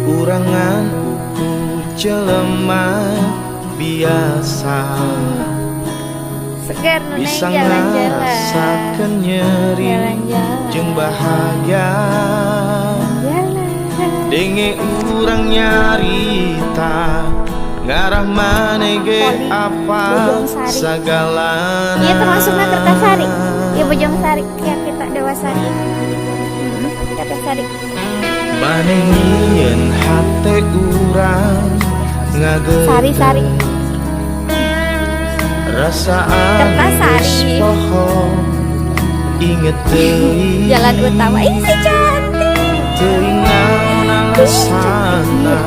urangan uku jelema biasa segar nuneng bisa jalan-jalan ngerasakan nyeri jeung bahagia denge urang nyarita ngarah manege apa sagalana. Iya termasuknya Kertasari, ya Bojongsari ya kita Dewasari, Kertasari. Manengieun hate urang ngageut Sari rasa Kertasari. Pohon inget deui Jalan utama ini si cantik. teuing naon alasana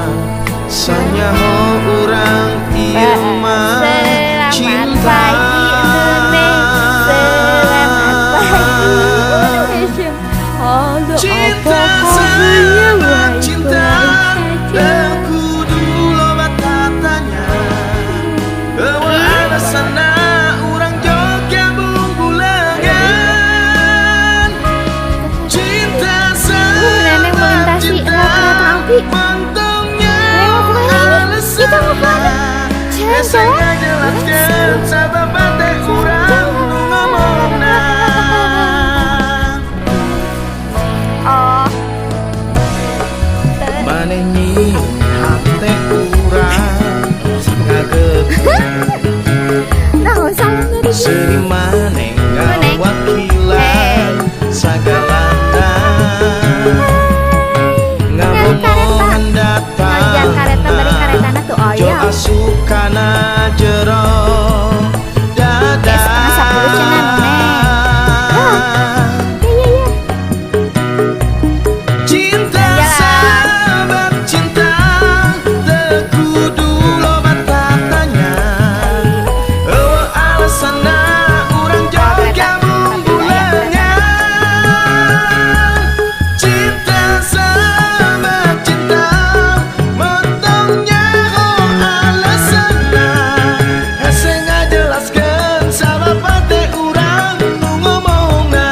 sanyaho urang ieu mah cinta. Cinta sama cinta kudu loba tatanya eueuh alasana urang jogja bunggulengan cinta sama cinta mantongnya alasana esa ngajelaskeun sabab teh urang nu ngomongna. Manenyi hate urang ngageut sini maneng ngawakilan sagalana ngamomohan datang jo asukana jero dada cinta sahabat cinta tekudu loba tatanya eueuh alasana urang jogja bunggulengan cinta sahabat cinta montongnya alasana hese ngajelaskeun sabab teh urang nu ngomongna.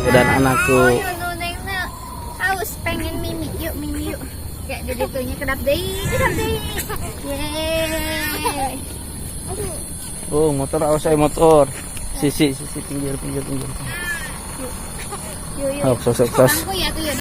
Dan anakku haus pengen mimi yuk kayak dedeknya kedap deh yeay. oh motor awas saya motor sisi pinggir Yuk. oh sos